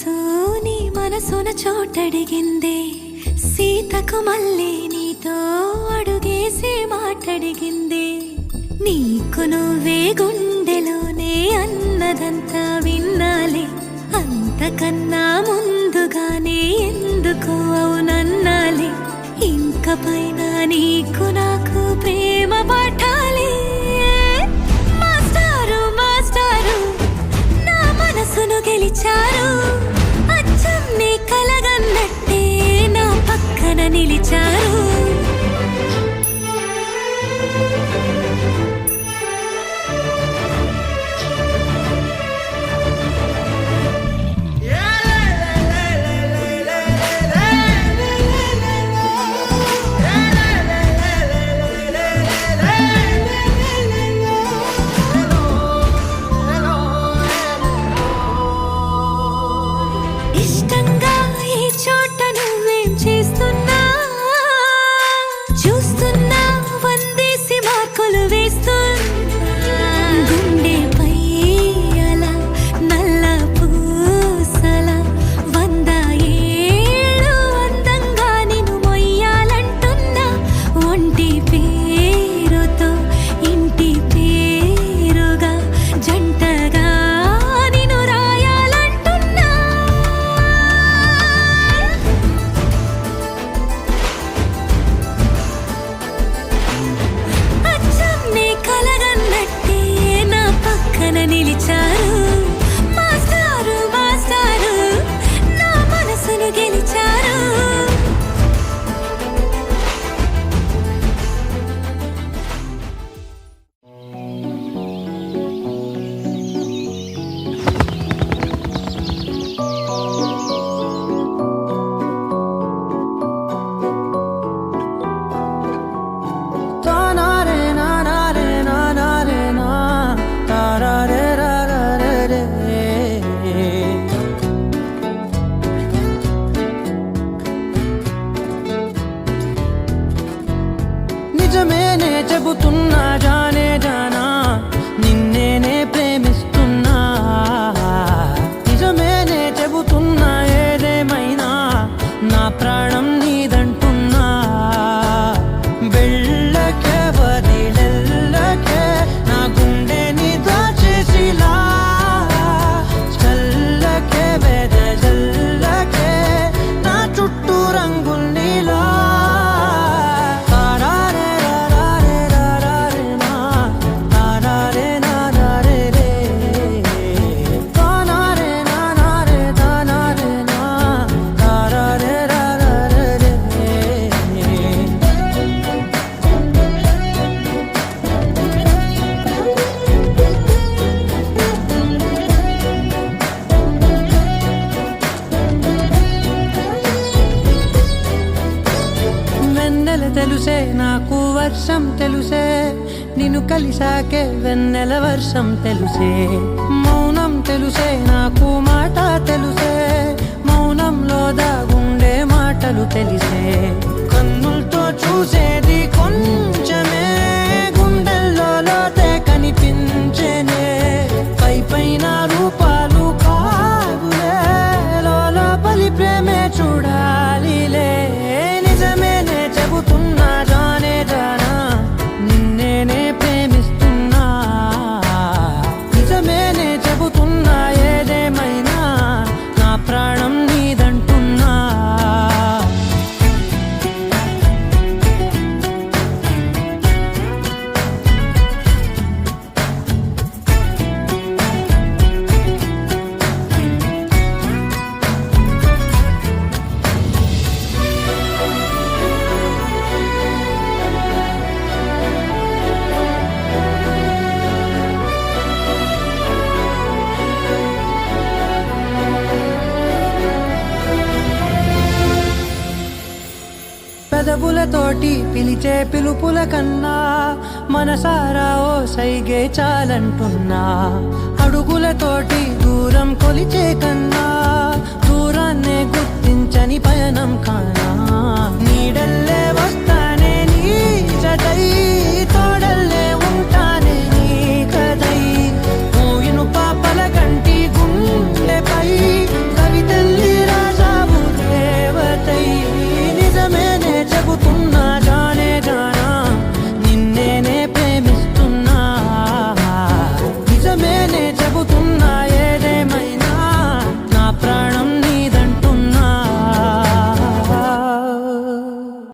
మనసు నీ మనసున చోటడిగిందే, సీతకు మళ్ళీ నీతో అడుగేసి మాటడిగిందే. నీకు నువ్వే గుండెలోనే అన్నదంతా విన్నాలే, అంతకన్నా ముందుగానే ఎందుకు అవునన్నాలే. ఇంక పైన నీకు నాకు ప్రేమ పాఠాలే. మాస్టారు మాస్టారు నా మనసును గెలిచారు, అచ్చం నీ కలగన్నట్టే నా పక్కన నిలిచారు. ఇష్టంగా ఈ చోట నువ్వేం చేస్తున్నా, చూస్తున్నా వందేసి మార్కులు వేస్తున్నా. గుండెపై అలా నల్ల పూసల 100 ఏళ్ళు అందంగా నిన్ను మొయ్యాలంటున్నా. ఒంటి పేరుతో ఇంటి పేరుగా జంటగా నిన్ను రాయాలంటున్నా. అచ్చం నీ కలగన్నట్టే నా పక్కన నిలిచారు. మాస్టారు మాస్టారు నా మనసును గెలిచారు. నిజమేనే చెబుతున్నా జానే జానా, నిన్నేనే ప్రేమిస్తున్నా. నిజమేనే చెబుతున్నా ఏదేమైనా నా ప్రాణం నీదంటున్నా. వెళ్ళకే వదిలెళ్ళకే నా గుండెని దాచేసిలా, చల్లకే వెదజల్లకే నా చుట్టూ రంగుల్నిలా. వెన్నెల తెలుసే నాకు వర్షం తెలుసే, నిన్ను కలిసాకే వెన్నెల వర్షం తెలుసే. మౌనం తెలుసే నాకు మాట తెలుసే, మౌనంలో దాగుండే మాటలు తెలిసే. కన్నులతో చూసేది కొంచెమే, గుండెల్లో లోతే కనిపించేనే. పై పైన రూపాలు కాదులే, లోపలి ప్రేమే చూడాలిలే. నిజమేనే చెబుతున్నా జానే జానా, నిన్నేనే ప్రేమిస్తున్నా. నిజమేనే చెబుతున్నా ఏదేమైనా నా ప్రాణం నీదంటున్నా. పెదవులతోటి పిలిచే పిలుపుల కన్నా మనసారా ఓ సైగే చాలంటున్నా. అడుగులతోటి దూరం కొలిచే కన్నా దూరాన్నే గుర్తించని పయనం కాన.